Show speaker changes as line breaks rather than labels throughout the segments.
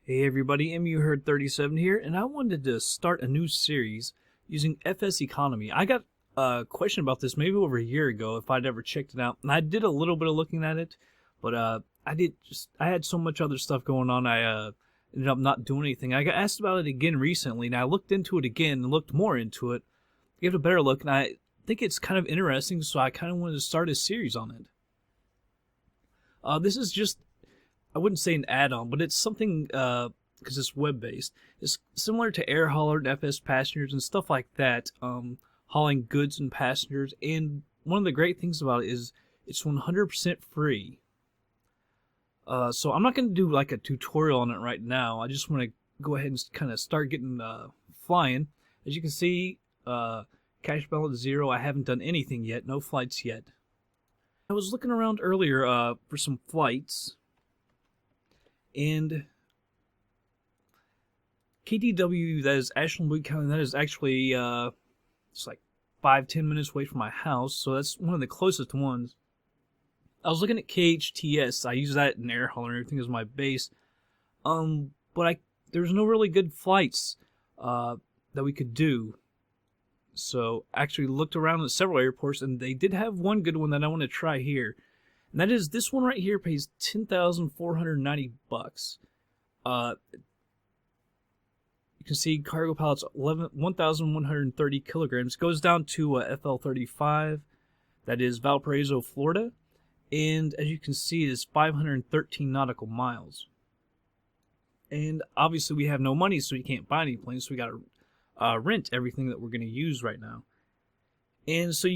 Hey everybody, MU Heard 37 here, and I wanted to start a new series using FSEconomy. I got a question about this maybe over a year ago if I'd ever checked it out, and I did a little bit of looking at it, but I had so much other stuff going on, I ended up not doing anything. I got asked about it again recently, and I looked into it again and looked more into it, gave it a better look, and I think it's kind of interesting, so I kind of wanted to start a series on it. This is just, I wouldn't say an add-on, but it's something, because it's web-based. It's similar to Air Hauler and FSPassengers and stuff like that, hauling goods and passengers. And one of the great things about it is it's 100% free. So I'm not going to do like a tutorial on it right now. I just want to go ahead and kind of start getting flying. As you can see, cash balance 0. I haven't done anything yet. No flights yet. I was looking around earlier for some flights. And KDWU, that is Ashland County, that is actually it's like 5-10 minutes away from my house, so that's one of the closest ones. I was looking at KHTS. I use that in Air Hauler and everything as my base. But there's no really good flights that we could do. So I actually looked around at several airports, and they did have one good one that I want to try here. And that is this one right here pays $10,490. You can see cargo pallets 1,130 kilograms. Goes down to FL35. That is Valparaiso, Florida. And as you can see, it is 513 nautical miles. And obviously we have no money, so we can't buy any planes. So we got to rent everything that we're going to use right now. And so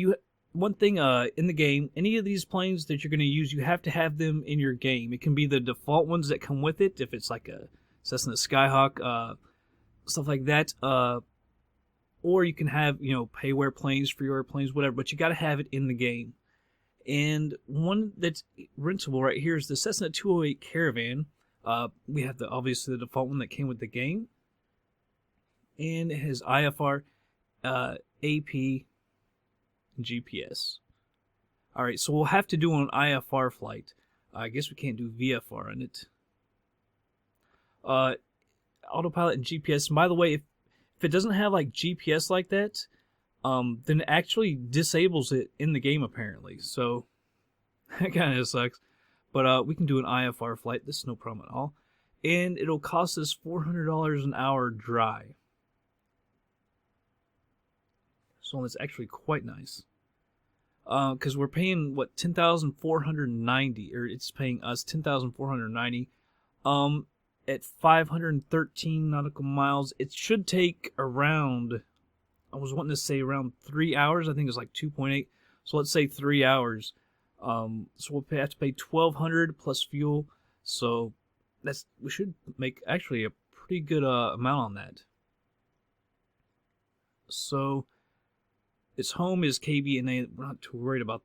one thing in the game, any of these planes that you're going to use, you have to have them in your game. It can be the default ones that come with it, if it's like a Cessna Skyhawk, stuff like that. Or you can have, payware planes, freeware planes, whatever, but you got to have it in the game. And one that's rentable right here is the Cessna 208 Caravan. We have obviously the default one that came with the game. And it has IFR, AP, GPS. Alright, so we'll have to do an IFR flight. I guess we can't do VFR on it. Autopilot and GPS. And by the way, if it doesn't have like GPS like that, then it actually disables it in the game apparently. So that kind of sucks. But we can do an IFR flight. This is no problem at all. And it'll cost us $400 an hour dry. So it's actually quite nice. Because we're paying, what, $10,490, or it's paying us $10,490. At 513 nautical miles, it should take around, I was wanting to say around 3 hours. I think it's like 2.8. So let's say 3 hours. So we'll have to pay $1,200 plus fuel. So we should make actually a pretty good amount on that. So its home is KB, and we're not too worried about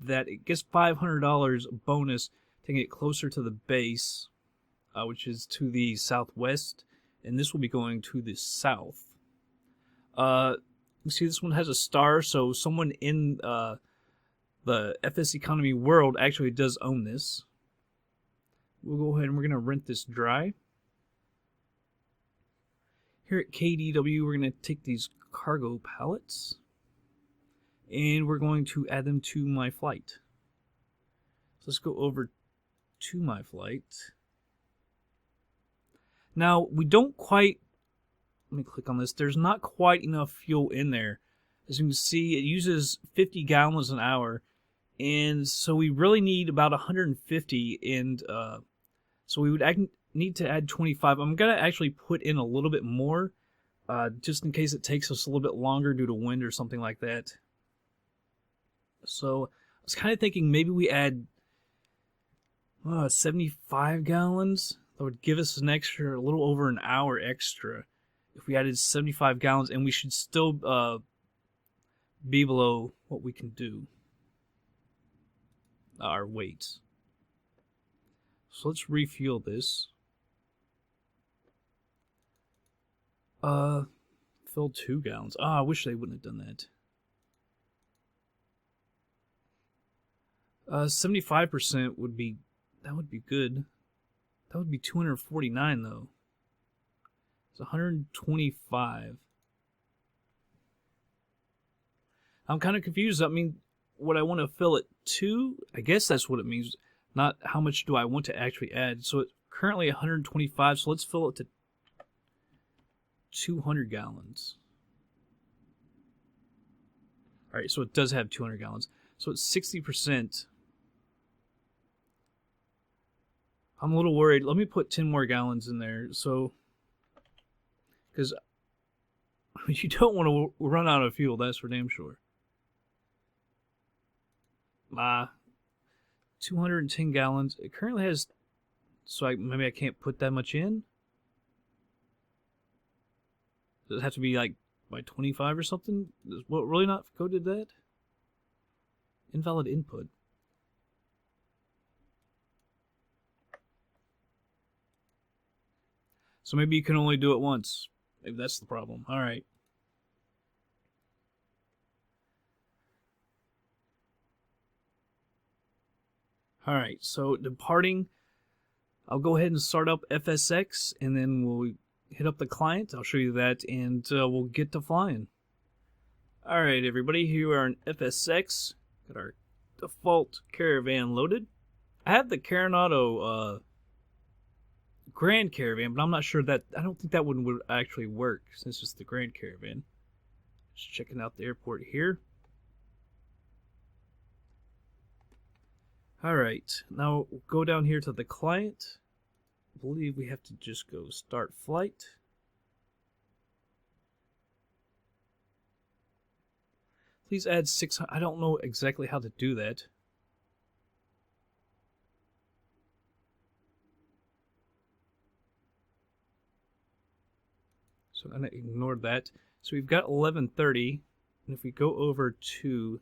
that. It gets $500 bonus to get closer to the base, which is to the southwest, and this will be going to the south. You see, this one has a star, so someone in the FSEconomy world actually does own this. We'll go ahead and we're going to rent this dry. Here at KDWU, we're going to take these cargo pallets, and we're going to add them to my flight. So let's go over to my flight. Now, we don't quite, let me click on this, there's not quite enough fuel in there. As you can see, it uses 50 gallons an hour, and so we really need about 150, and so we would need to add 25. I'm going to actually put in a little bit more, just in case it takes us a little bit longer due to wind or something like that. So I was kind of thinking maybe we add 75 gallons. That would give us a little over an hour extra if we added 75 gallons, and we should still be below what we can do, our weights. So let's refuel this. Fill 2 gallons. I wish they wouldn't have done that. 75% would be good. That would be 249 though. It's 125. I'm kind of confused. I mean, what I want to fill it to? I guess that's what it means. Not how much do I want to actually add. So it's currently 125, so let's fill it to 200 gallons. All right, so it does have 200 gallons. So it's 60%. I'm a little worried. Let me put 10 more gallons in there. So, because you don't want to run out of fuel, that's for damn sure. 210 gallons. It currently has, so maybe I can't put that much in. Does it have to be like by 25 or something? Does what really not go to that? Invalid input. So maybe you can only do it once. Maybe that's the problem. All right. All right, so departing, I'll go ahead and start up FSX, and then we'll hit up the client. I'll show you that, and we'll get to flying. All right, everybody, here we are in FSX. Got our default Caravan loaded. I have the Caravan Grand Caravan, but I'm not sure that, I don't think that one would actually work since it's the Grand Caravan. Just checking out the airport here. Alright, now we'll go down here to the client. I believe we have to just go start flight. Please add 600. I don't know exactly how to do that. So I'm going to ignore that. So we've got 1130, and if we go over to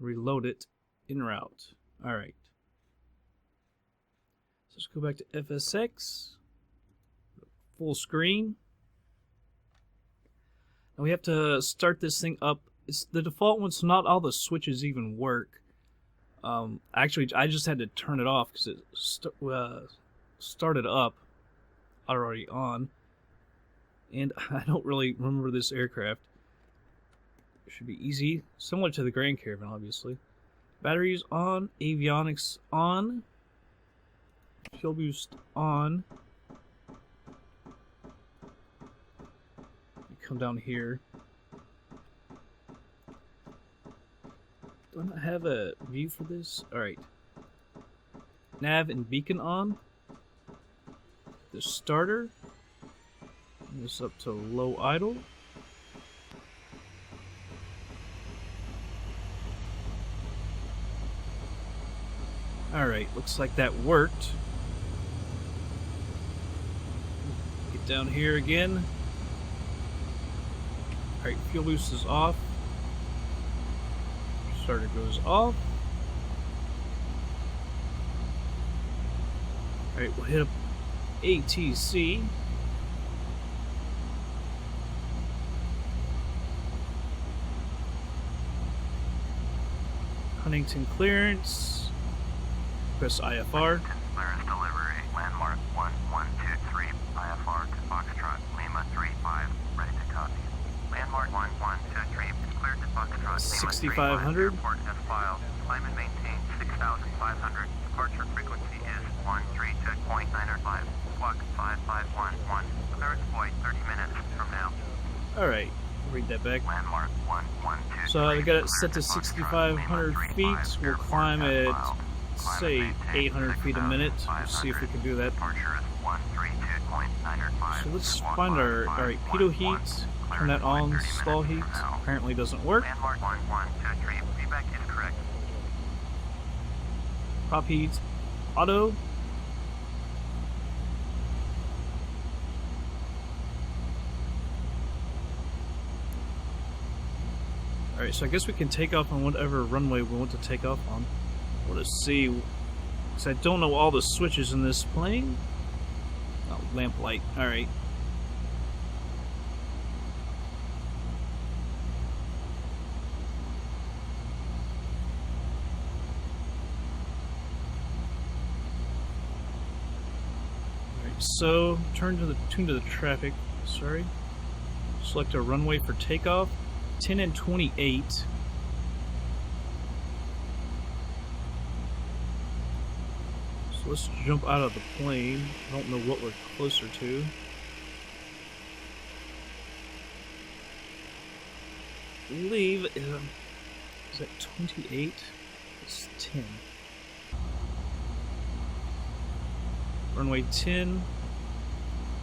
reload it, en route. All right. So let's go back to FSX. Full screen. Now we have to start this thing up. It's the default one, so not all the switches even work. Actually, I just had to turn it off because it started up already on. And I don't really remember this aircraft. It should be easy. Similar to the Grand Caravan, obviously. Batteries on, avionics on, fuel boost on. Come down here. Do I not have a view for this? Alright. Nav and beacon on. The starter. This up to low idle. Alright, looks like that worked. Get down here again. Alright, fuel boost is off. Starter goes off. Alright, we'll hit up ATC. Huntington clearance. Press IFR.
Clearance delivery, landmark 1123, IFR to Foxtrot, Lima 35, ready to copy. Landmark 1123, cleared to Foxtrot, Lima
6500.
Airport as filed, climb and maintain 6500, departure frequency is 132.905, squawk 5511, clearance void 30 minutes from now.
Alright, read that back.
Landmark 1123.
So I got it set to 6,500 feet. We'll climb at, say, 800 feet a minute. Let's see if we can do that. So let's find our, alright, pitot heat. Turn that on, stall heat. Apparently doesn't work. Prop heat, auto. Alright, so I guess we can take off on whatever runway we want to take off on. Well, let's see. Because I don't know all the switches in this plane. Oh, lamplight. Alright. so tune to the traffic. Sorry. Select a runway for takeoff. 10 and 28. So let's jump out of the plane. I don't know what we're closer to. I believe is that 28? It's 10. Runway 10.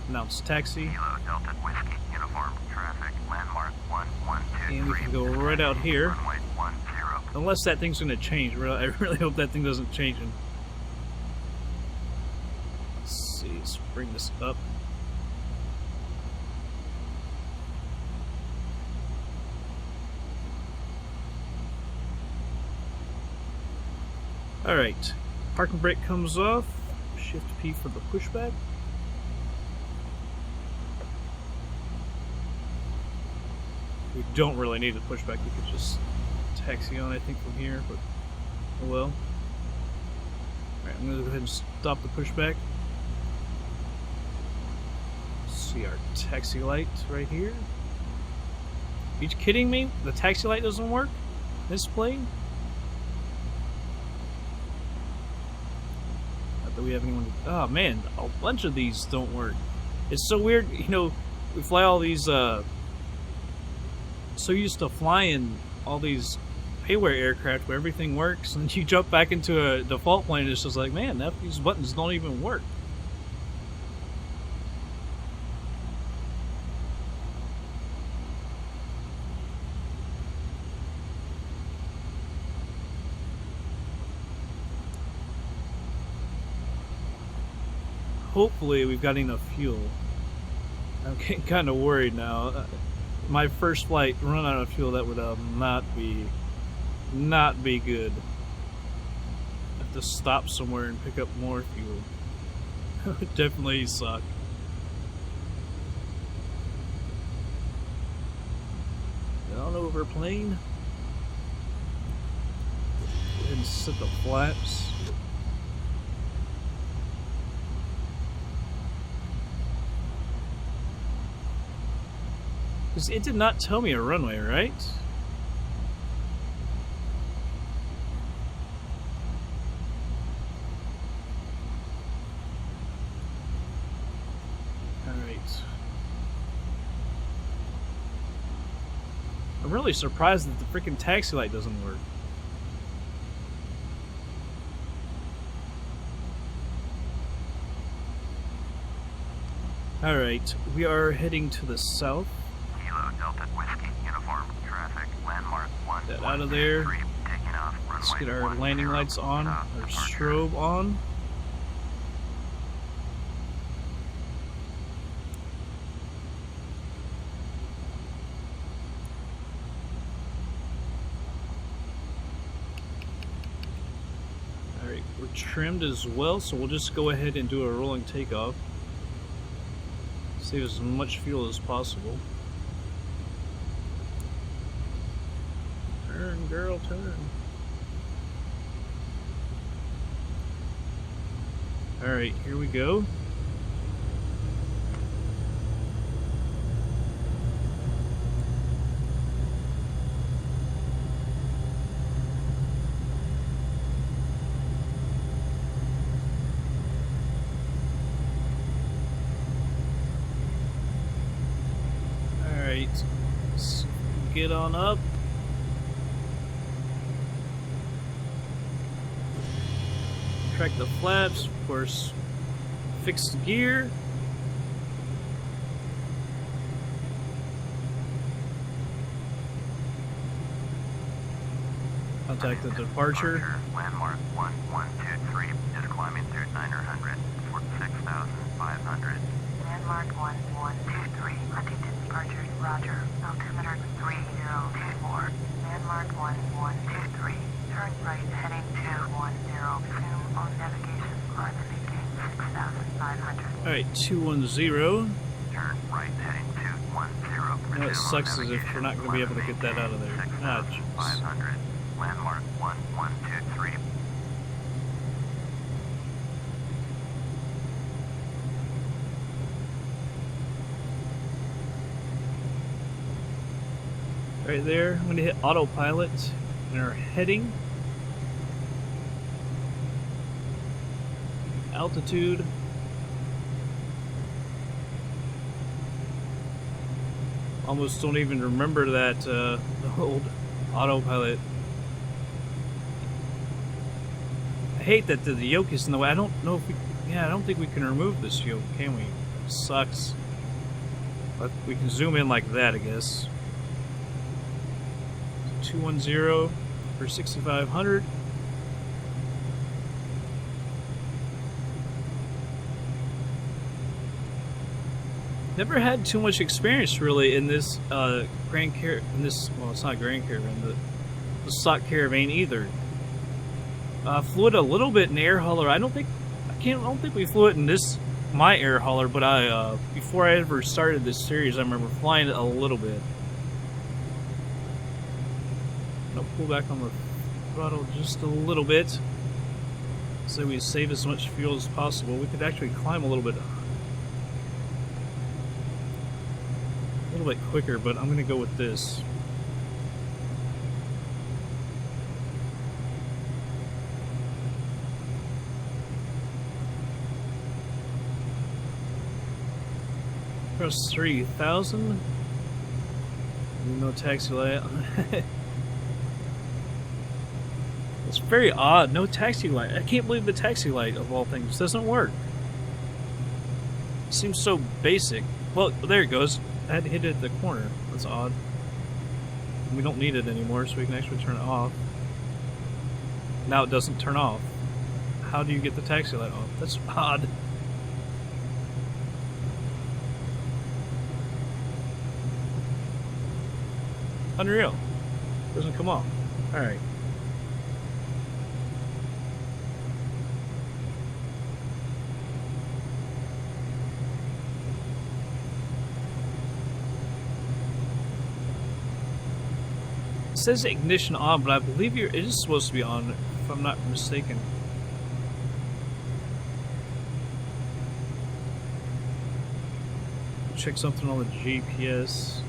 Announce taxi.
Kilo Delta Whiskey, uniform traffic, landmark 1123.
And we can go right out here.
Runway 10.
Unless that thing's going to change. I really hope that thing doesn't change. Let's see. Let's bring this up. Alright. Parking brake comes off. Shift P for the pushback. We don't really need a pushback. We could just taxi on, I think, from here, but oh well. Alright, I'm going to go ahead and stop the pushback. See our taxi light right here. Are you kidding me? The taxi light doesn't work? This plane? Not that we have anyone. Oh man, a bunch of these don't work. It's so weird, you know, we fly all these, so used to flying all these payware aircraft where everything works, and you jump back into a default plane and it's just like, man, these buttons don't even work. Hopefully we've got enough fuel. I'm getting kind of worried now. My first flight, run out of fuel, that would not be good. Have to stop somewhere and pick up more fuel. That would definitely suck. Down over plane. Go ahead and set the flaps. Because it did not tell me a runway, right? Alright. I'm really surprised that the freaking taxi light doesn't work. Alright, we are heading to the south.
Delta Whiskey, uniform traffic, landmark 1.
Get out of there.
Taking off,
Let's
runway
get our landing lights on, our strobe on. Alright, we're trimmed as well, so we'll just go ahead and do a rolling takeoff. Save as much fuel as possible. Turn, girl, turn. Alright, here we go. Alright, let's get on up. Track the flaps, of course, fix the gear. Contact the departure.
Landmark 1123, just climbing through 900 for 6,500. Landmark 1123, Huntington departure, roger, altimeter 3024. Landmark 1123, turn right heading 210, zoom on navigation, climb and maintain 6,500.
Alright, 210.
Turn right heading 210.
What sucks is if we're not going to be able to get that out of there. Ah, jeez.
500. Landmark 1123.
right there. I'm going to hit autopilot and our heading. Altitude. Almost don't even remember that the old autopilot. I hate that the yoke is in the way. I don't know if we... Yeah, I don't think we can remove this yoke, can we? It sucks. But we can zoom in like that, I guess. 210 for 6,500. Never had too much experience really in this well, it's not Grand Caravan, the stock Caravan either. Flew it a little bit in Air Hauler. I don't think we flew it in my Air Hauler, but before I ever started this series, I remember flying it a little bit. I'll pull back on the throttle just a little bit, so we save as much fuel as possible. We could actually climb a little bit quicker, but I'm gonna go with this. Press 3,000. No taxi light. It's very odd. No taxi light. I can't believe the taxi light of all things doesn't work. It seems so basic. Well, there it goes. I had to hit it at the corner. That's odd. We don't need it anymore, so we can actually turn it off. Now it doesn't turn off. How do you get the taxi light off? That's odd. Unreal. Doesn't come off. Alright. It says ignition on, but I believe it is supposed to be on, if I'm not mistaken. Check something on the GPS.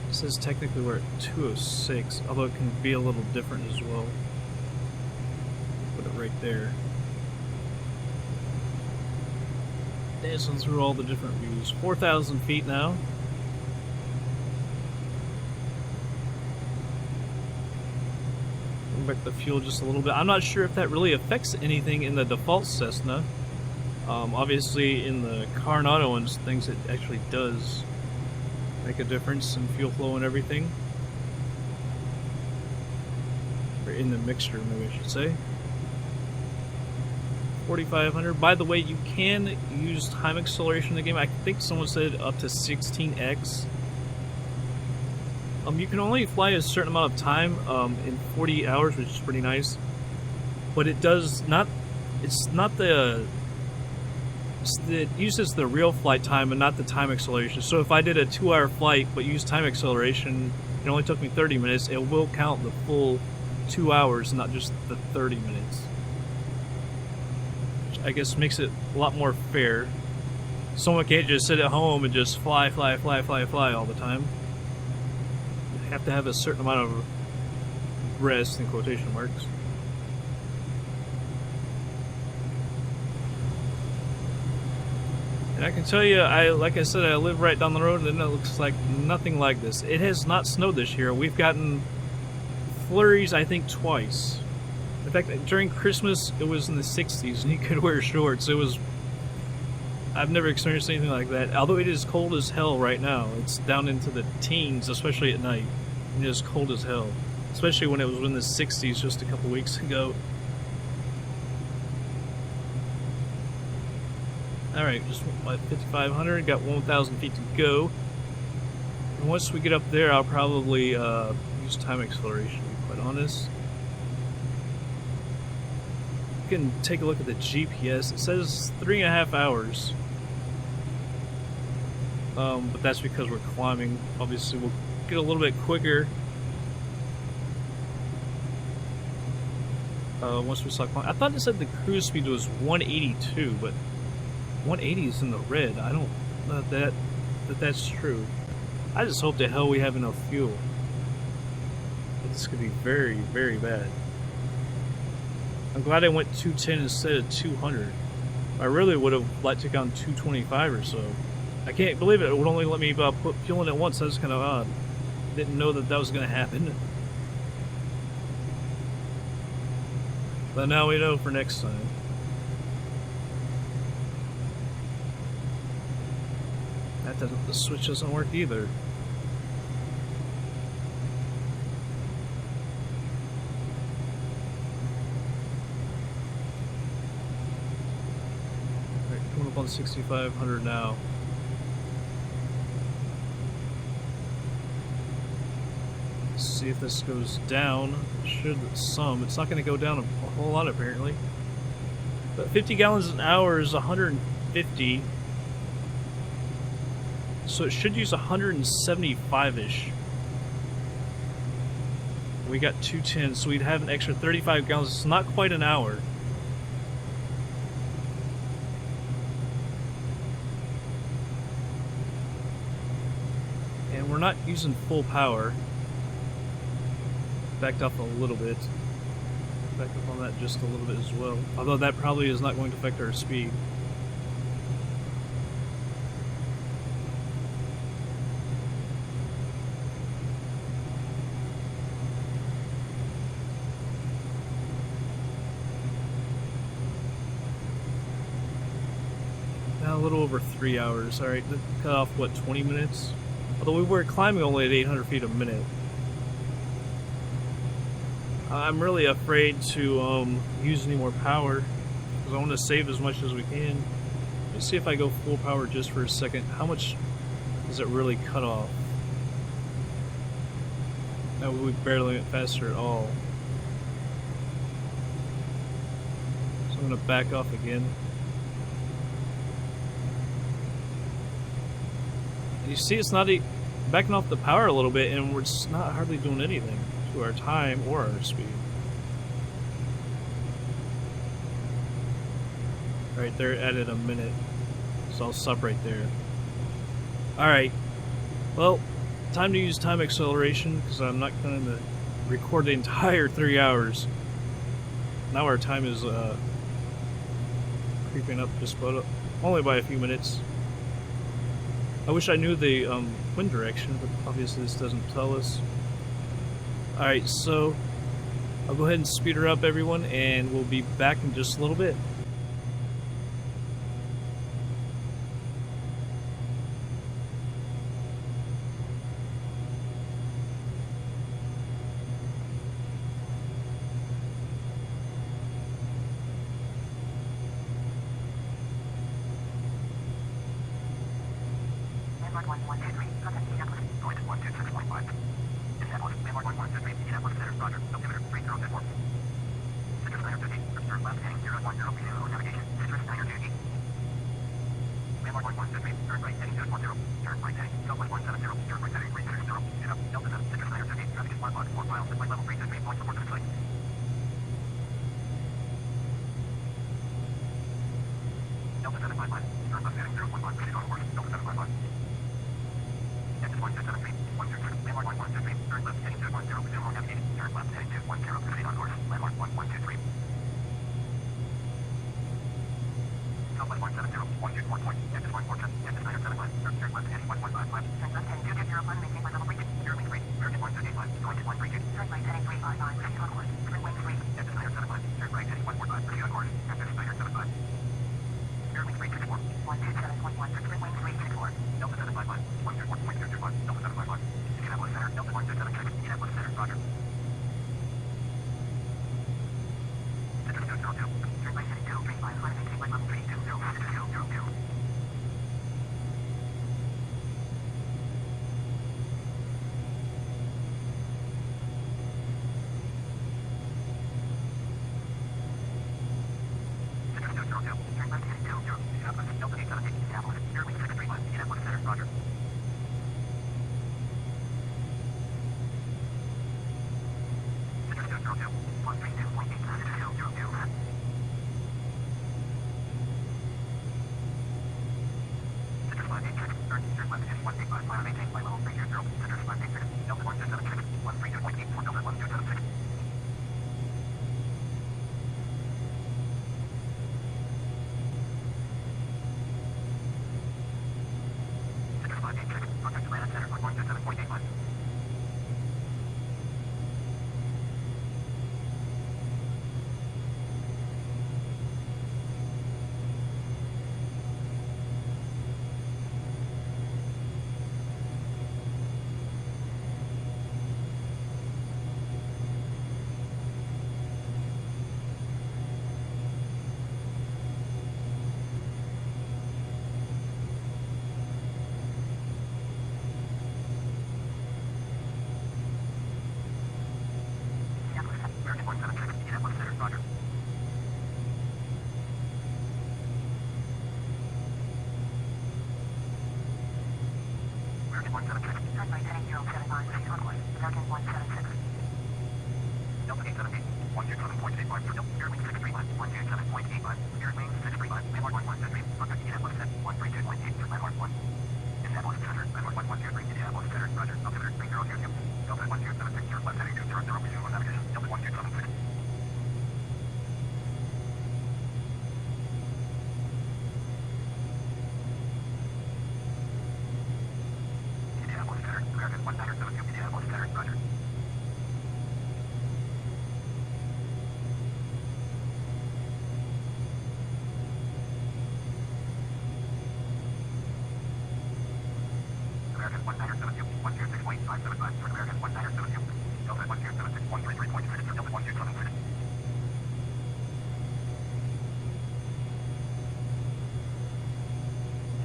It says technically we're at 206, although it can be a little different as well. Put it right there. Dancing through all the different views. 4,000 feet now. Bring back the fuel just a little bit. I'm not sure if that really affects anything in the default Cessna. Obviously in the Coronado ones, things it actually does make a difference in fuel flow and everything. Or in the mixture, maybe I should say. 4,500. By the way, you can use time acceleration in the game. I think someone said up to 16x. You can only fly a certain amount of time in 40 hours, which is pretty nice. But it does not. It's not the. It uses the real flight time and not the time acceleration. So if I did a 2-hour flight but used time acceleration, it only took me 30 minutes. It will count the full 2 hours, not just the 30 minutes. I guess makes it a lot more fair. Someone can't just sit at home and just fly all the time. You have to have a certain amount of rest, in quotation marks. And I can tell you, like I said, I live right down the road and it looks like nothing like this. It has not snowed this year. We've gotten flurries, I think, twice. In fact, during Christmas, it was in the 60s, and you could wear shorts. I've never experienced anything like that. Although it is cold as hell right now. It's down into the teens, especially at night. It is cold as hell. Especially when it was in the 60s just a couple weeks ago. Alright, just 5,500. Got 1,000 feet to go. And once we get up there, I'll probably use time acceleration, to be quite honest. You can take a look at the GPS. It says 3.5 hours. But that's because we're climbing. Obviously, we'll get a little bit quicker. once we saw climb. I thought it said the cruise speed was 182, but 180 is in the red. I don't know that's true. I just hope to hell we have enough fuel. This could be very, very bad. I'm glad I went 210 instead of 200. I really would have liked to gone 225 or so. I can't believe it. It would only let me put fuel in at once. That's kind of odd. Didn't know that was going to happen. But now we know for next time. The switch doesn't work either. Alright, coming up on 6,500 now. Let's see if this goes down. It should some. It's not going to go down a whole lot apparently. But 50 gallons an hour is 150. So it should use 175-ish. We got 210, so we'd have an extra 35 gallons. It's not quite an hour. And we're not using full power. Backed up a little bit. Back up on that just a little bit as well. Although that probably is not going to affect our speed. A little over 3 hours. Alright, cut off, what, 20 minutes? Although we were climbing only at 800 feet a minute. I'm really afraid to use any more power, because I want to save as much as we can. Let's see if I go full power just for a second. How much does it really cut off? No, we barely went faster at all. So I'm going to back off again. You see, it's not backing off the power a little bit, and we're just not hardly doing anything to our time or our speed. Alright, they're at it a minute, so I'll stop right there. Alright, well, time to use time acceleration, because I'm not going to record the entire 3 hours. Now our time is creeping up just about, only by a few minutes. I wish I knew the wind direction, but obviously this doesn't tell us. Alright, so I'll go ahead and speed her up, everyone, and we'll be back in just a little bit.
Roger. American 176. Turn right heading 079, proceed on course. American 176. Delta 878. 127.85 for Delta. Air wing 635. 127.85. Air wing 635. Landmark 1123. Contact Indianapolis at 132.8 for Landmark 1. Indianapolis Center. Landmark 1123. Indianapolis Center. Roger. Altimeter 3000. Delta 1276. Turn left heading 200. Resume on navigation. Delta 1276. Indianapolis Center. American 1972. Indianapolis Center. Roger. American 1972. 126.575 for American 1972. Delta 1276. 133.6 for Delta 1276.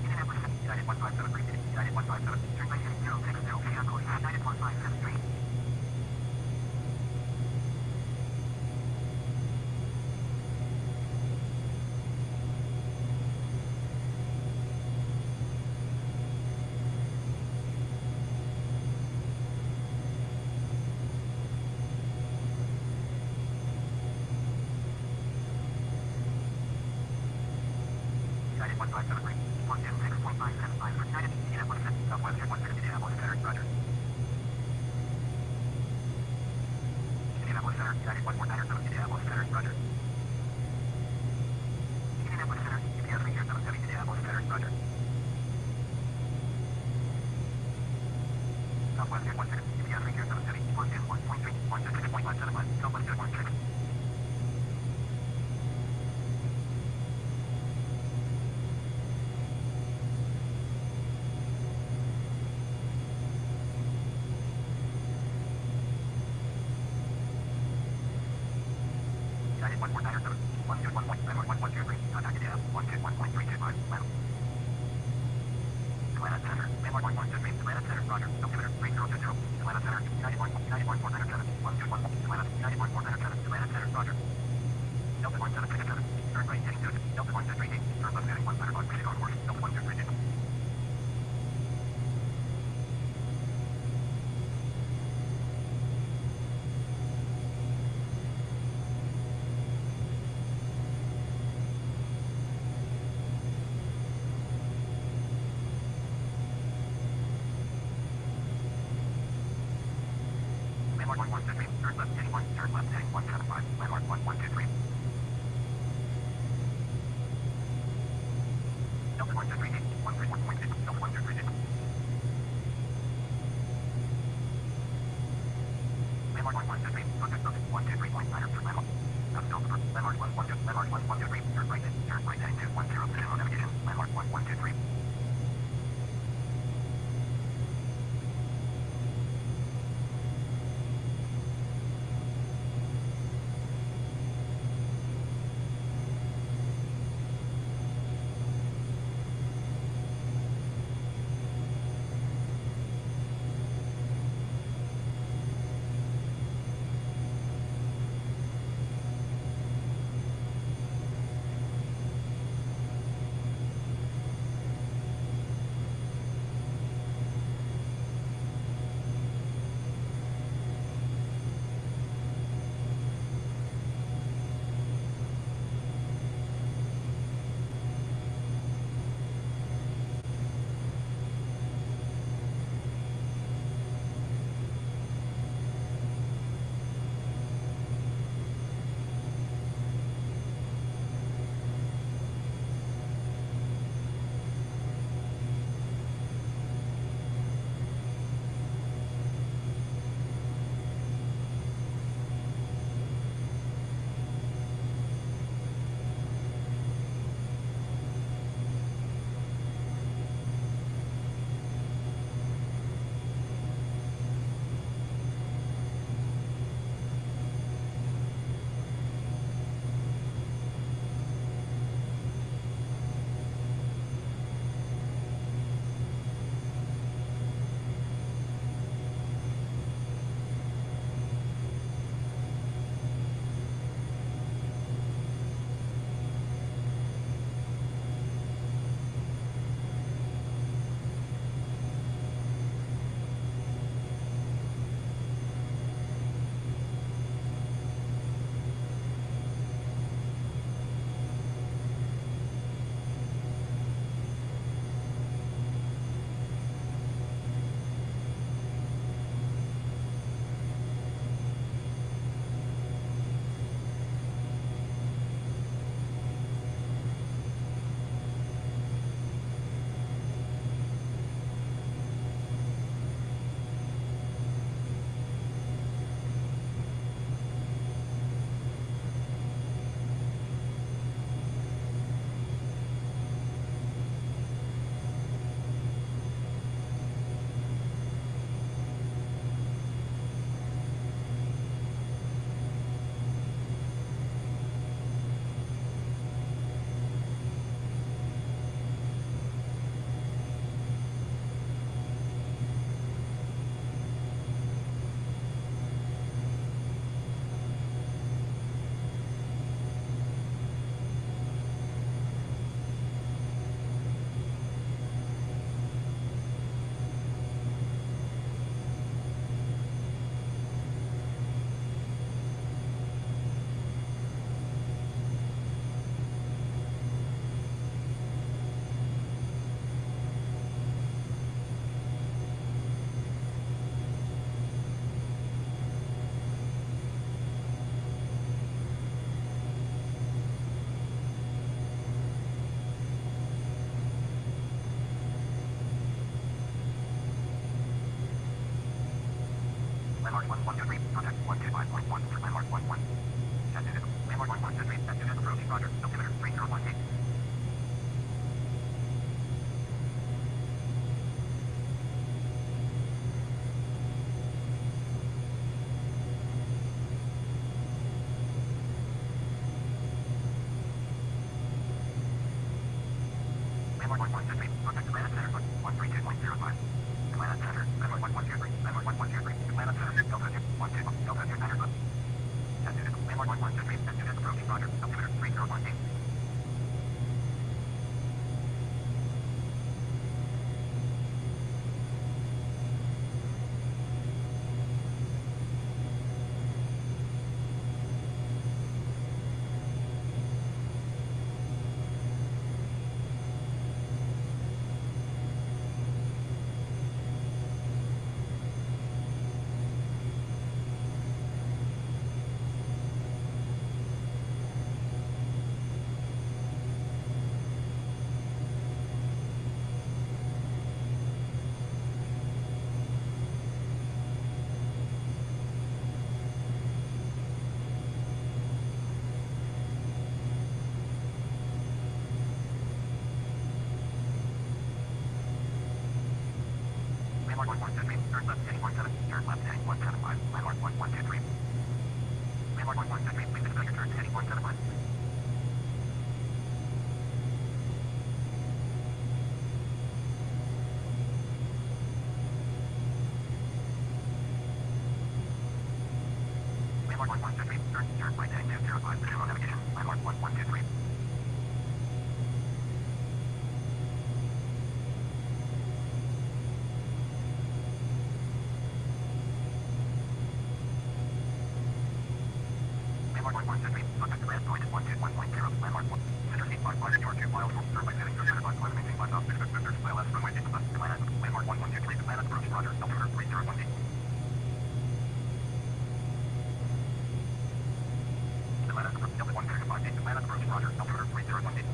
Indianapolis Center. United 1573. United 157. Turn right heading 060. Stay on course. United 1573. United 1573. 126.575 for United. Indianapolis Center. Southwest Air 16 Indianapolis Center. Roger. Indianapolis Center. United 1497. Indianapolis Center. Roger. Indianapolis Center. UPS Ranger 770. Indianapolis Center. Roger. Southwest Air 16. UPS Ranger 770. 121.3. 126.575. Southwest Air 16. United 1497. 121.123. Contact Indianapolis 121.325. Atlanta Center. Landmark 1123. Atlanta Center. Roger. Altimeter 3020. Atlanta Center. United 1497. 121. Atlanta. United 1497. Atlanta Center. Roger. Delta 1767. Turn right heading 2. Delta 1238. Turn left heading 100 on proceed on course. Delta 1238. Landmark 1123. Turn left heading 1. Turn left heading 175. Landmark 1123. Delta 1238. 131.6. Delta 1238. Landmark 1123. Contact us 123.9 for Landmark. That's Delta for Landmark 112. Landmark 1123. Turn right heading 210. On navigation. Landmark 1123. Contact Command Center, 132.05. Command Center, 71123, 71123, Command Center, Delta 2, 12, Delta 2, 9 foot. Attitude, landmark 1123, attitude approaching, roger, altimeter, 3018. Landmark 1123, turn left heading 17, turn left heading 175, landmark 1123. Landmark 1123, please expect your turn heading 175. Landmark 1123, turn right heading 205, visual navigation, landmark 1123. Landmark 1123, contact command point 121.0, landmark 1. Center seat 55, short 2 miles, turn right heading 275, climb maintain 5,000, expect vectors, ILS, runway 8 left, command, landmark 1123, command approach, roger, altimeter 301 feet. Command approach, Delta 135 feet, command approach, roger, altimeter 301 feet.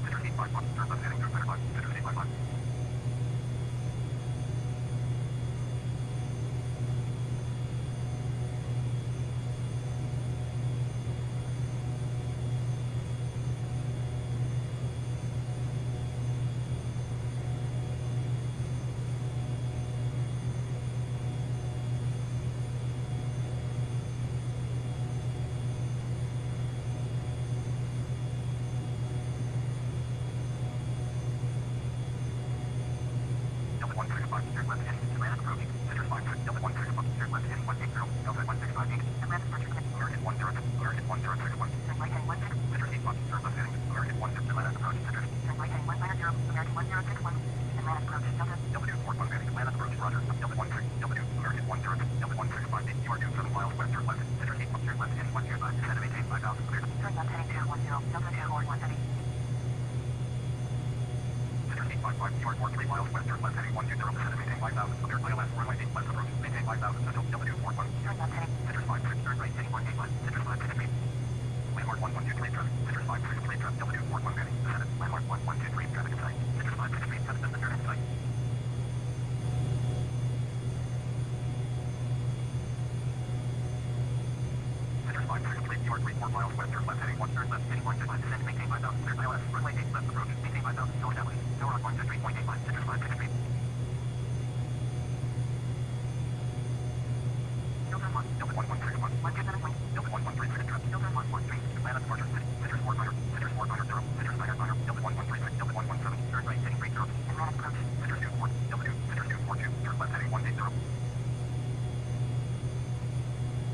Center seat 55, turn left heading 275, center seat 55. Delta 135, turn left heading, command approaching, center 5, Delta 135, turn left heading 180, Delta 1658, command approaching, American 106, American 1061, turn right heading 16, center seat 5, turn left heading, American 16, command approach, center, turn right heading 190, American 1061, command approach, Delta, W41 heading, command approach, roger, Delta 16, W, American 106, Delta 165, you are 27 miles west, turn left, center seat 5, turn left heading 125, descend to maintain 5,000, clear, turn left heading 210, Delta 241 heavy. Center seat 55, you are 43 miles west, turn left heading 120, descend to maintain 5,000, clear, ILS, runway 8 left approach, maintain 5,000 until W41, turn left heading, center 5, turn right heading 185, center 5, 6 feet. Landmark 1123, traffic, center 5, 6 feet, traffic, W41 heading, descend, landmark 1123, traffic in sight, center 5, 6 feet, traffic, descend, in sight. Center 5, 6 feet, you are 3, 4 miles west, turn left heading 1, turn left heading 125, descend, maintain 5,000, clear, ILS, runway 8 left approach, maintain 5,000, no established, tower on 123.85, center 5, 6 feet. Delta 1, Delta 1131, 127, Delta 113, traffic, Delta 113, command at departure, center 400, center 400, center 500, Delta 113, Delta 117, turn right heading 30, command approach, center 24, Delta 2, center 242, turn left heading 180.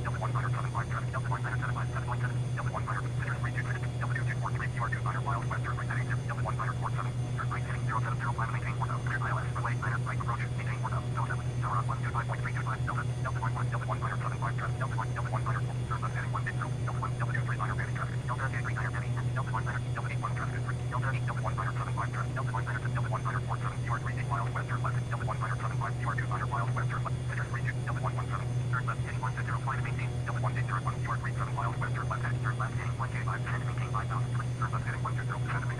Delta 175, traffic, Delta 175, 717, Delta 100, center 326, Delta 2243, you are 200 miles west, turn right heading 0, Delta 147, turn right heading 0705, maintain 4,000, clear, ILS, runway 9, right approach, maintain 4,000, no established, tower on 125.325, Delta, Delta 11, Delta 175, traffic, Delta 1, Delta 100, turn left heading 180, Delta 1, Delta 23, minor heavy traffic, Delta 83, minor heavy, Delta 100, Delta 81, traffic, Delta 8, Delta 175, traffic, Delta 100, Delta 147, you are 38 miles west, turn left, Delta 175, you are 200 miles west, turn left, center 32, Delta 117, turn left heading 160, fly to maintain, Delta 1801, you are 37 miles west, turn left heading 185, descend to maintain 5,000, turn left heading 120, descend to maintain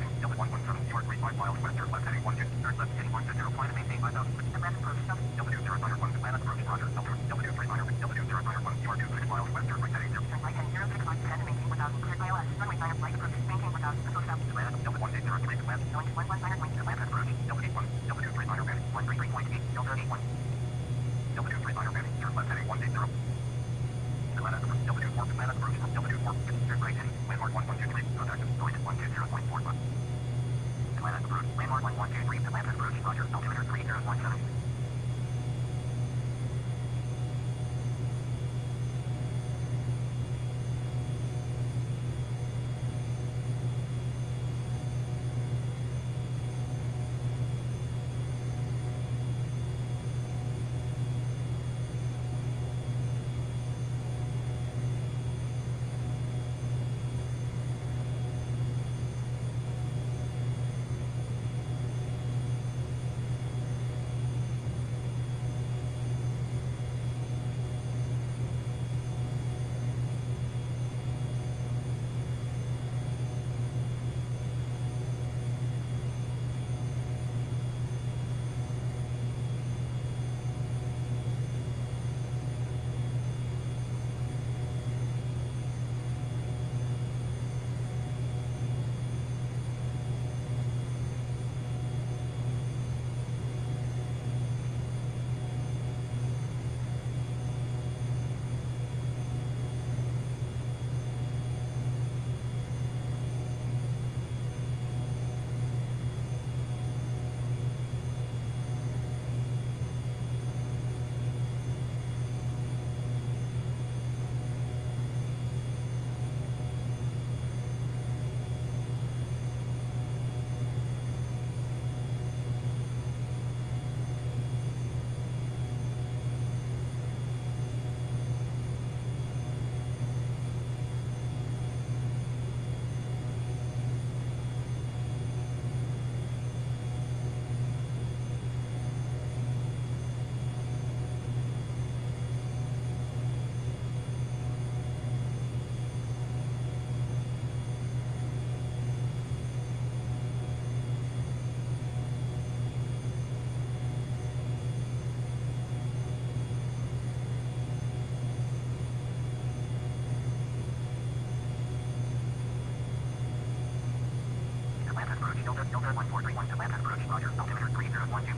Delta 1431 to land and approach. Roger. Altimeter 3012.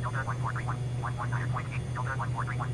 Delta 1431. 19.8. Delta 1431.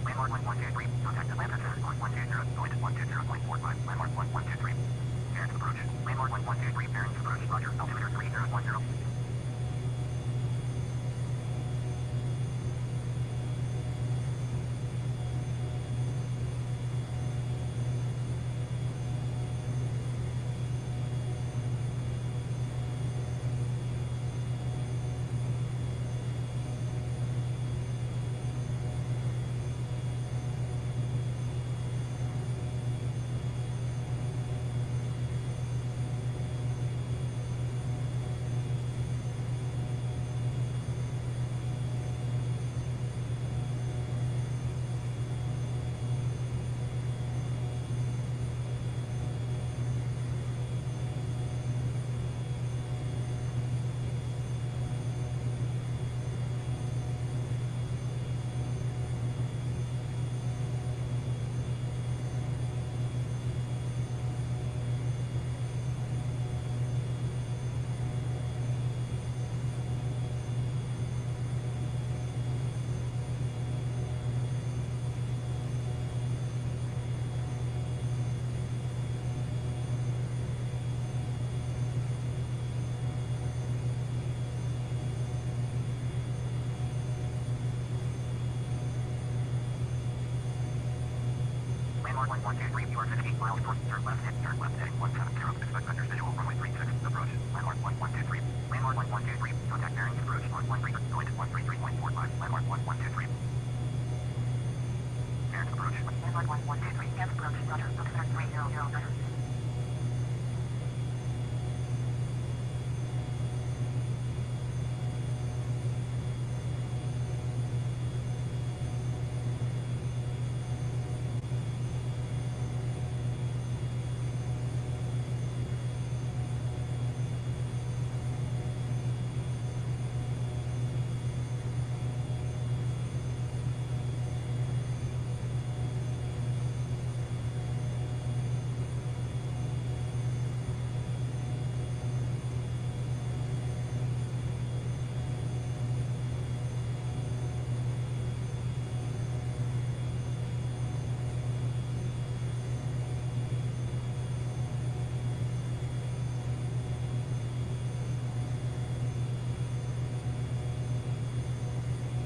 Landmark 1123. Contact Atlanta Center on 120.120.45. Landmark 1123. Bearings approach. Landmark 1123. Bearings approach. Roger. Altimeter 3010. Landmark 1123. You are 58 miles north. Turn left heading 17. Expect under visual runway 36. Approach. Landmark 1123. Landmark 1123. Contact bearings approach on 13. Going to 133.45. Landmark 1123. Bearings approach. Landmark 1123. Yes, approach. Roger. Altimeter 3009.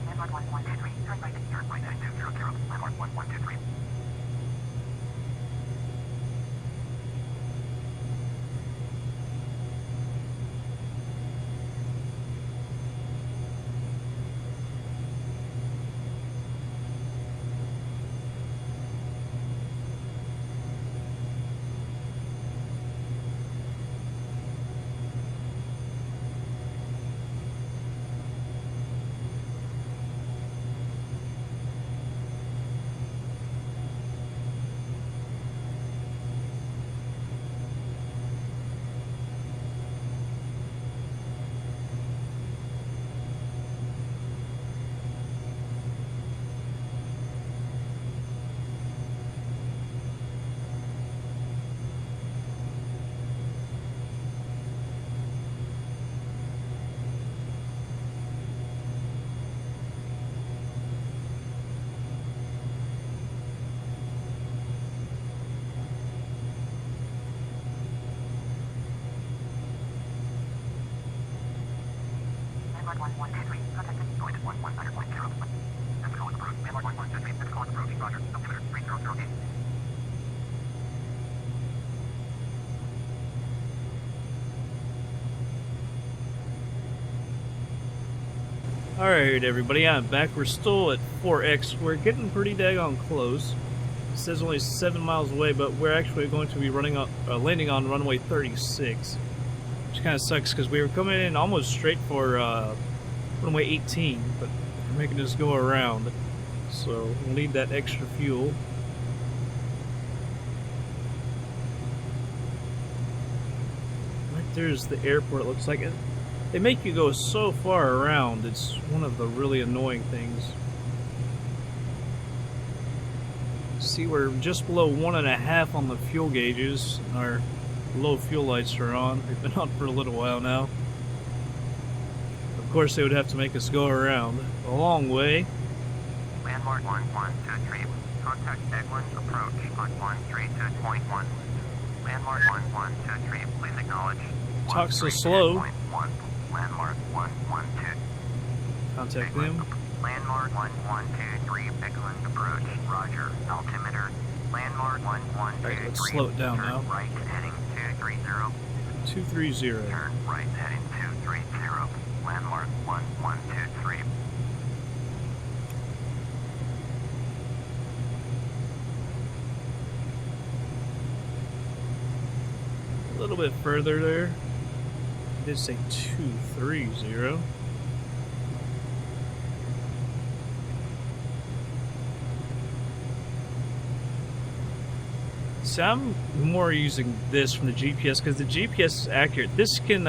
Landmark 1123. Turn right heading 200. Landmark 1123. Landmark 1123. Contacted. Going at 1100.0. FSEconomy approved. Landmark 1123. FSEconomy approved. Roger. Altimeter 3008.
Alright everybody, I'm back. We're still at 4X. We're getting pretty daggone close. It says only 7 miles away, but we're actually going to be landing on runway 36. Which kind of sucks because we were coming in almost straight for runway 18, but we're making this go around. So we'll need that extra fuel. Right there's the airport, it looks like. They make you go so far around. It's one of the really annoying things. See, we're just below 1.5 on the fuel gauges. Our low fuel lights are on. They've been on for a little while now. Of course, they would have to make us go around a long way.
Landmark 1123. Contact Edwin approach on 132.1. Landmark 1123. Please acknowledge.
Talk so slow.
132.1. Landmark 112.
Contact them.
Landmark 1123. Bigland approach. Roger. Altimeter. Landmark 1123.
Alright, let's slow it down now.
Right heading 230.
230.
Turn right heading 230. Landmark 1123.
A little bit further there. It did say 230. So I'm more using this from the GPS because the GPS is accurate. This can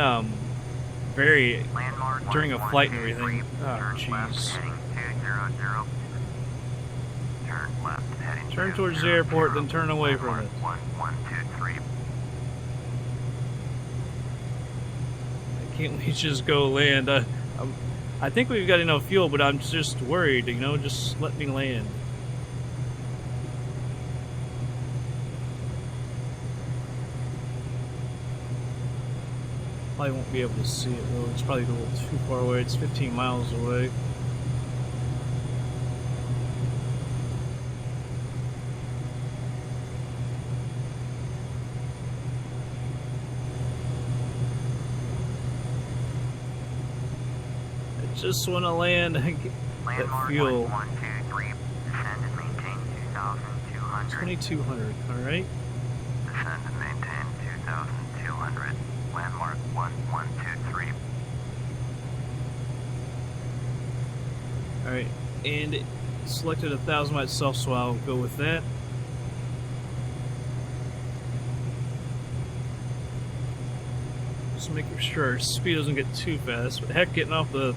vary
Landmark
during a flight and
1123.
everything. Oh,
Turn left
jeez.
heading 200. Turn left heading
Turn towards the
200.
airport, then turn away from it.
Landmark 1123.
Can't we just go land? I think we've got enough fuel, but I'm just worried, you know, just let me land. Probably won't be able to see it though, it's probably a little too far away, it's 15 miles away. Just want to land and get that
Landmark
fuel.
1123. Descend and maintain 2,200.
2200, alright.
Descend and maintain 2,200. Landmark 1123.
Alright, and it selected 1,000 by itself, so I'll go with that. Just making sure our speed doesn't get too fast, but heck, getting off the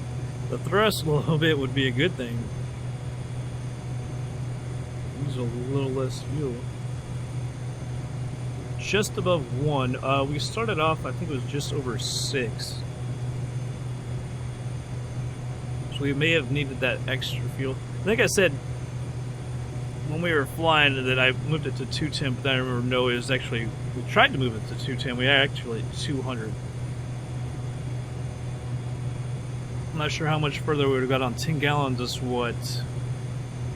thrust a little bit would be a good thing. Use a little less fuel. Just above 1. We started off, I think it was just over 6. So we may have needed that extra fuel. I think I said when we were flying that I moved it to 210, but then I remember no, it was actually, we tried to move it to 210. We are actually at 200. I'm not sure how much further we would have got on 10 gallons. Is what,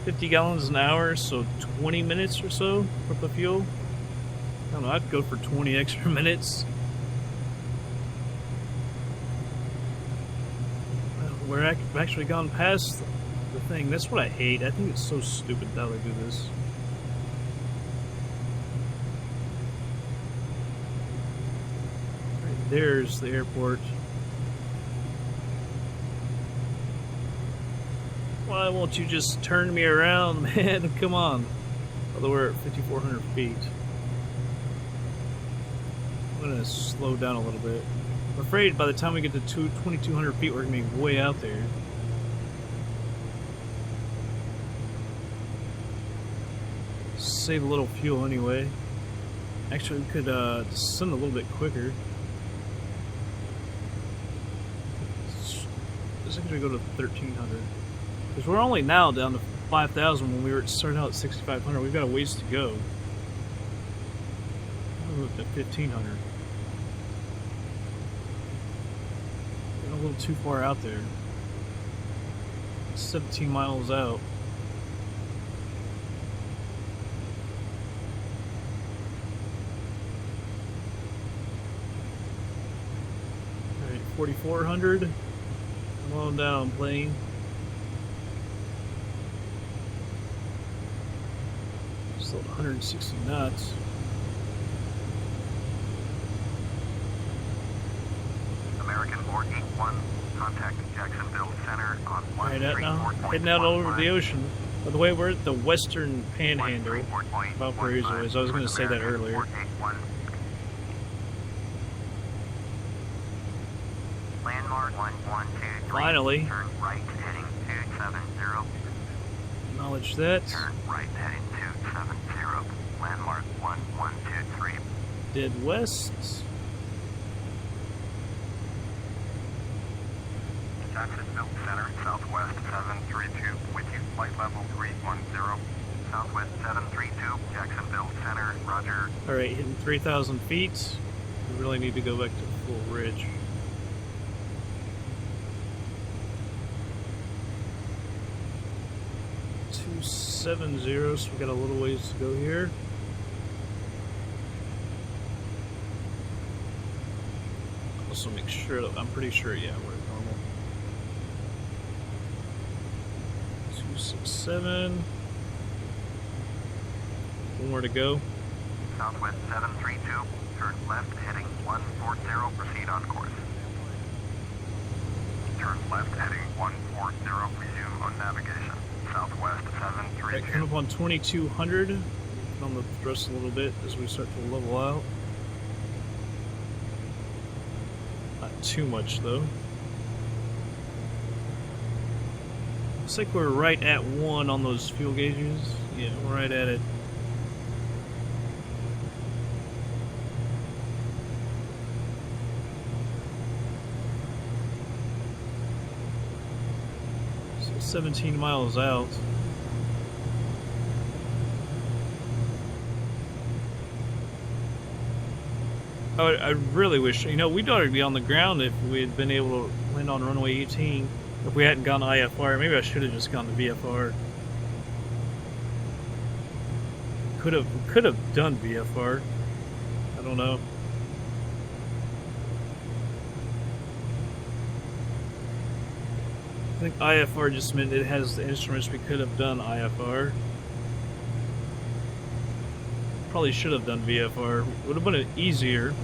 50 gallons an hour, so 20 minutes or so worth of fuel. I don't know, I'd go for 20 extra minutes. We've actually gone past the thing. That's what I hate. I think it's so stupid how they do this. Right there's the airport. Why won't you just turn me around, man? Come on. Although we're at 5,400 feet. I'm gonna slow down a little bit. I'm afraid by the time we get to 2,200 feet, we're gonna be way out there. Save a little fuel anyway. Actually, we could descend a little bit quicker. This is gonna go to 1,300. Because we're only now down to 5,000 when we were starting out at 6,500. We've got a ways to go. I'll move to 1,500. Getting a little too far out there. 17 miles out. Alright, 4,400. Come on down, plane. Still at 160 knots.
American 481, contact Jacksonville Center on
Right out now,
134.15.
heading out over the ocean. By the way, we're at the western panhandle of Valparaiso, as I was going to say that earlier.
481. Landmark 1123.
Finally.
Turn right heading 270.
Acknowledge that.
Turn right heading 270. Landmark 1123.
Dead west.
Jacksonville Center, Southwest 732, with you, flight level 310. Southwest 732, Jacksonville Center, roger.
Alright, hitting 3,000 feet. We really need to go back to full ridge. .270, so we got a little ways to go here. Also make sure that, I'm pretty sure, yeah, we're at normal. 267. One more to go.
Southwest 732, turn left heading 140, proceed on course. Turn left heading 140, resume on navigation. Southwest
Alright,
732.
coming up on 2,200. On the thrust a little bit as we start to level out. Not too much though. Looks like we're right at 1 on those fuel gauges. Yeah, we're right at it. So 17 miles out. I really wish, you know, we'd already be on the ground if we had been able to land on runway 18. If we hadn't gone to IFR, maybe I should have just gone to VFR. Could have done VFR. I don't know. I think IFR just meant it has the instruments. We could have done IFR. Probably should have done VFR. Would have been easier.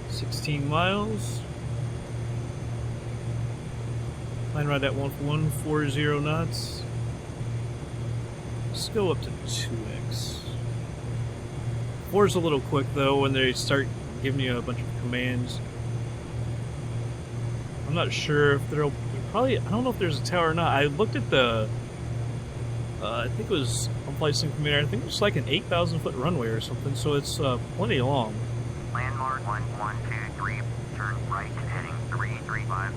.16 miles. Line right at 140 knots. Let's go up to 2x. 4's a little quick though when they start giving you a bunch of commands. I'm not sure if there'll probably, I don't know if there's a tower or not. I looked at the I think it was on Flight Sim Commander. I think it's like an 8,000 foot runway or something, so it's plenty long.
Landmark 1123, turn right heading 335.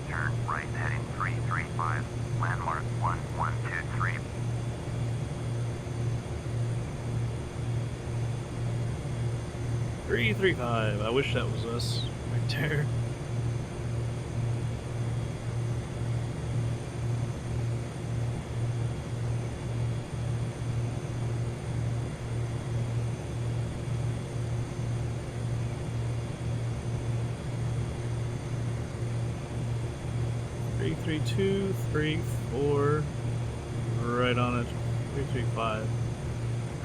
Turn right heading 335. Landmark 1123.
.335. I wish that was us right there. .332, 34, right on it. .335.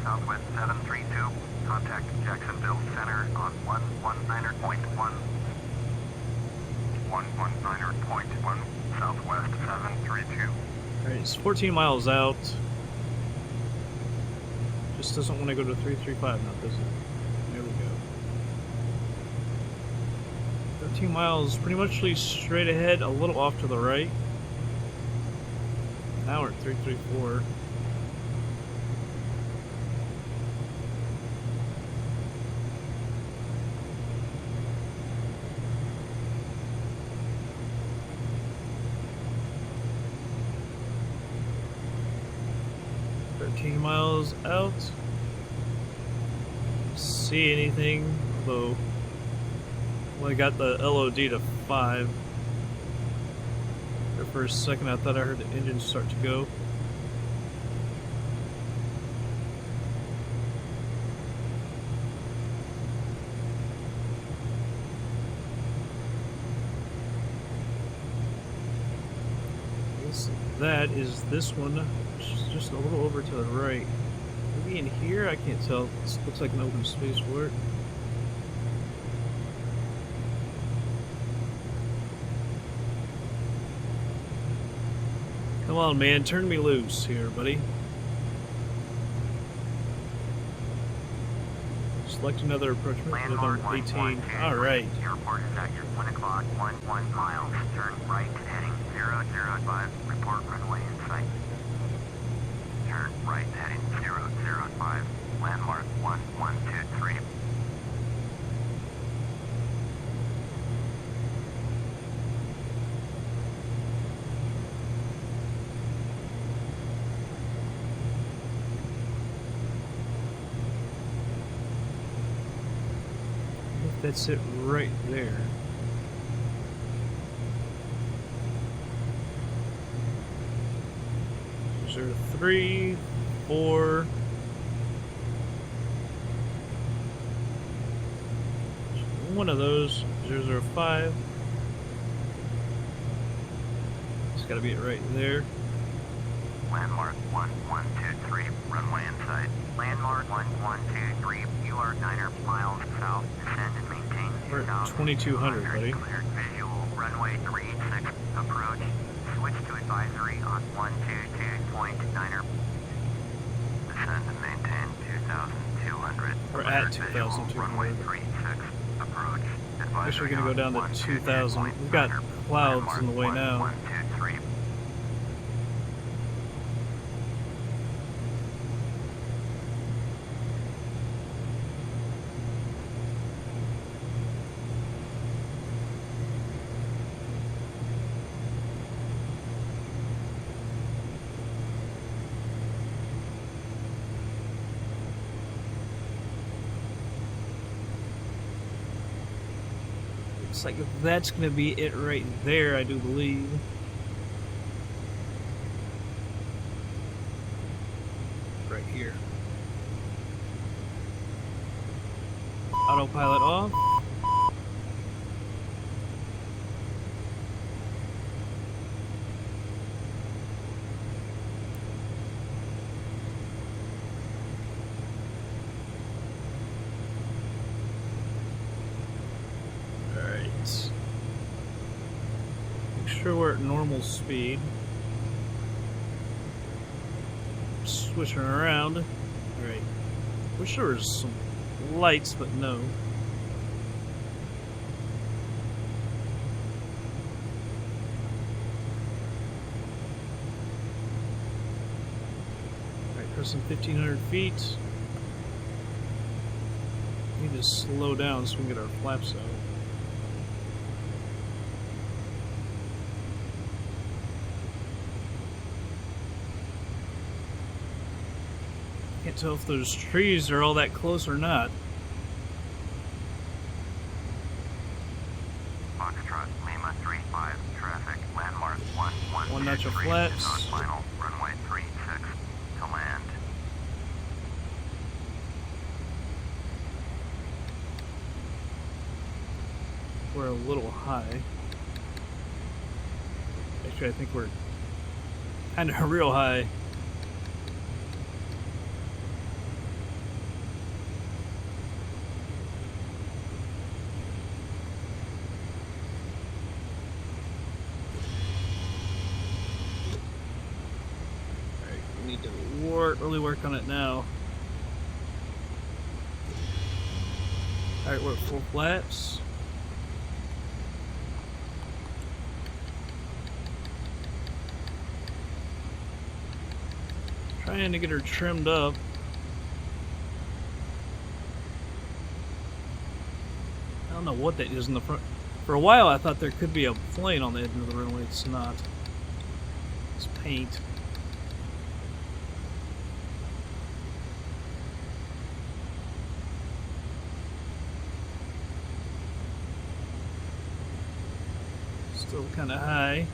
Southwest 732, contact Jacksonville Center on 119.1. 119.1, Southwest 732.
Alright, it's 14 miles out. Just doesn't want to go to 335 now, does it? There we go. 13 miles, pretty much straight ahead, a little off to the right. Now we're at 334. .13 miles out. see anything, although when I got the LOD to 5, there for a second I thought I heard the engine start to go. That is this one, which is just a little over to the right. Maybe in here? I can't tell. This looks like an open space for it. Come on, man, turn me loose here, buddy. Select another approach method number 18. Alright.
Airport is at your 1 o'clock, 1 miles. Turn right, heading 005. Report runway in sight. Turn right, heading 005. Landmark 1123.
That's it right there. Is there 3, 4? One of those. 005. It's got to be it right there.
Landmark 1123. Runway in sight. Landmark 1123. You are 9 miles south. Descend and maintain.
We're at 2200, buddy.
Cleared visual. Runway 36. Approach. Switch to advisory on 122.9. Descend and maintain 2200.
We're at 2200.
Runway 36. Approach.
I guess we're gonna go down to 2000. We've got clouds in the way now.
123.
Looks like that's going to be it right there, I do believe. Right here. Autopilot off. Make sure we're at normal speed. Switching around. Alright. Wish there was some lights, but no. Alright, crossing 1500 feet. Need to slow down so we can get our flaps out. Can't tell if those trees are all that close or not.
Foxtrot Lima 35 traffic landmark 113.
One notch of flaps.
On final runway 36 to land.
We're a little high. Actually, I think we're kind of real high. Really work on it now. Alright, we're at full flaps. Trying to get her trimmed up. I don't know what that is in the front. For a while I thought there could be a plane on the edge of the runway. It's not. It's paint. Still kind of high.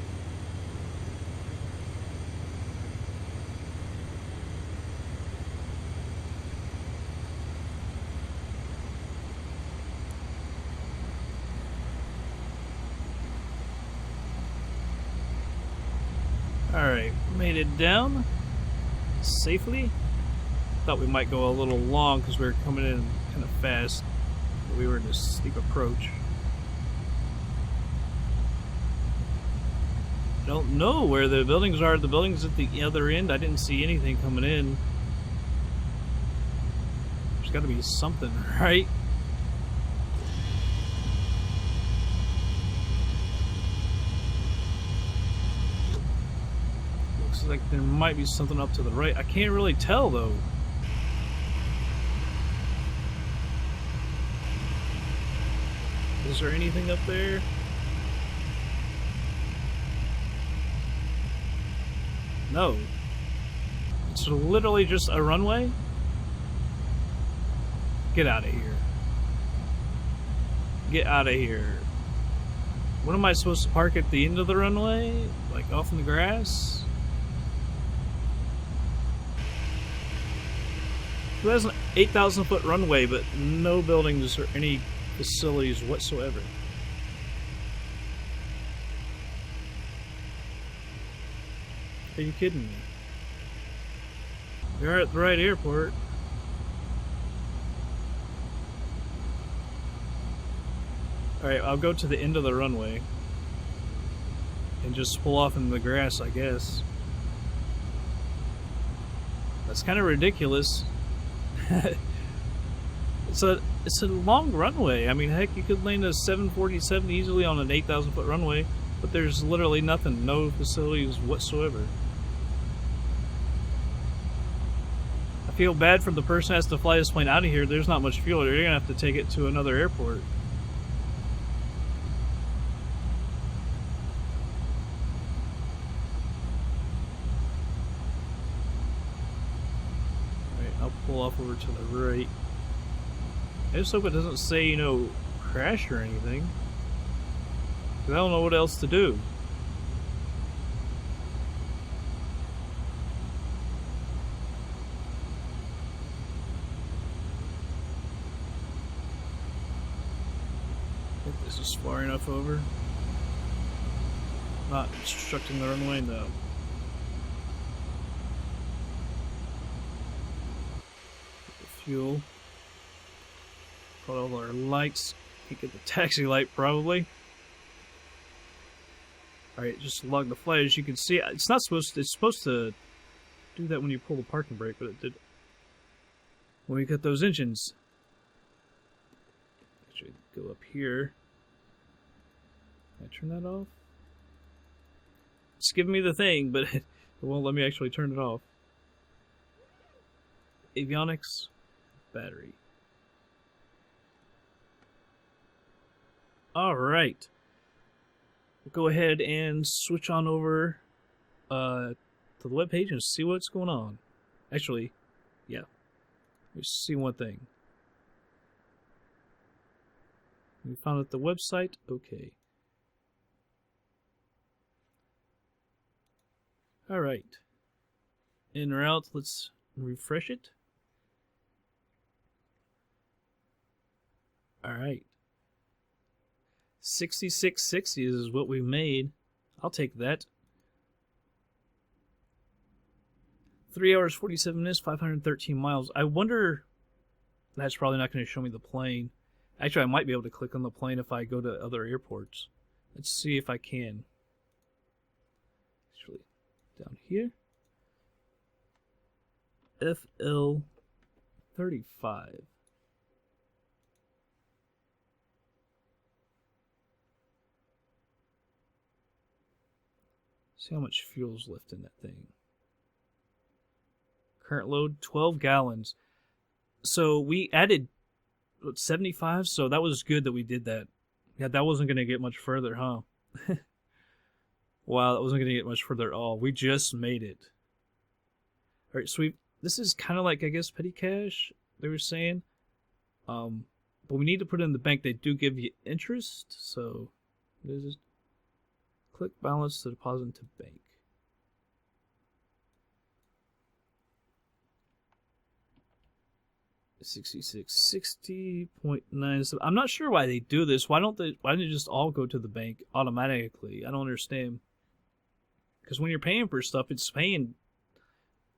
Alright, made it down safely. Thought we might go a little long because we were coming in kind of fast. But we were in a steep approach. Don't know where the buildings are. The buildings at the other end, I didn't see anything coming in. There's got to be something, right? Looks like there might be something up to the right. I can't really tell, though. Is there anything up there? No. It's literally just a runway? Get out of here. Get out of here. What am I supposed to park at the end of the runway? Like off in the grass? So that's an 8,000 foot runway, but no buildings or any facilities whatsoever. Are you kidding me? You're at the right airport. Alright, I'll go to the end of the runway and just pull off in the grass, I guess. That's kind of ridiculous. It's a long runway. I mean, heck, you could land a 747 easily on an 8,000 foot runway, but there's literally nothing, no facilities whatsoever. I feel bad for the person who has to fly this plane out of here. There's not much fuel. They're gonna have to take it to another airport. Alright, I'll pull off over to the right. I just hope it doesn't say, you know, crash or anything. 'Cause I don't know what else to do. I think this is far enough over. Not obstructing the runway, no. Fuel. Put all our lights. Can't get the taxi light probably. Alright, just log the flight. As you can see, it's not supposed to, it's supposed to do that when you pull the parking brake, but it did when we got those engines. Actually, go up here. Can I turn that off? It's giving me the thing, but it won't let me actually turn it off. Avionics, battery. Alright. We'll go ahead and switch on over to the webpage and see what's going on. Actually, yeah. Let's see one thing. We found it the website? Okay. Alright. En route, let's refresh it. Alright. 6660 is what we made. I'll take that. 3 hours, 47 minutes, 513 miles. I wonder... That's probably not going to show me the plane. Actually, I might be able to click on the plane if I go to other airports. Let's see if I can. Actually, down here. FL35. See how much fuel's left in that thing. Current load, 12 gallons. So we added, what, 75? So that was good that we did that. Yeah, that wasn't going to get much further, huh? Wow, that wasn't going to get much further at all. We just made it. Alright, so this is kind of like, I guess, petty cash, they were saying. But we need to put it in the bank. They do give you interest, so... This is Click balance to deposit into bank. $66.60.9. I'm not sure why they do this. Why don't they just all go to the bank automatically? I don't understand. Because when you're paying for stuff, it's paying,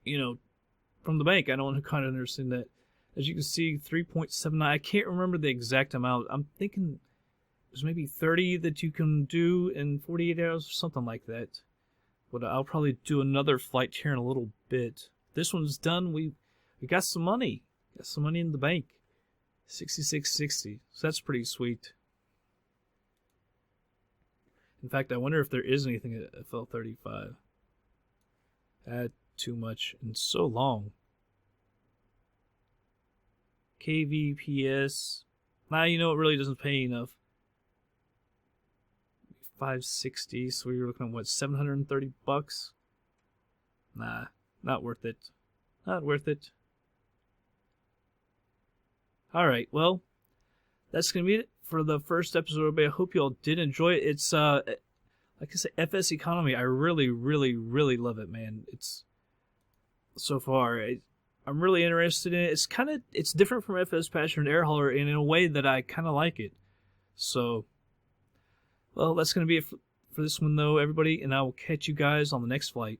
from the bank. I don't kind of understand that. As you can see, 3.79. I can't remember the exact amount. I'm thinking there's maybe 30 that you can do in 48 hours or something like that. But I'll probably do another flight here in a little bit. This one's done. We got some money. Got some money in the bank. $66.60. So that's pretty sweet. In fact, I wonder if there is anything at FL35. Too much and so long. KVPS. Nah, it really doesn't pay enough. 560. So we were looking at what, $730? Nah, not worth it. Not worth it. Alright, well, that's going to be it for the first episode. I hope you all did enjoy it. It's, like I said, FSEconomy. I really, really, really love it, man. It's, so far, I'm really interested in it. It's different from FSPassengers and Air Hauler, and in a way that I kind of like it. So, well, that's going to be it for this one, though, everybody, and I will catch you guys on the next flight.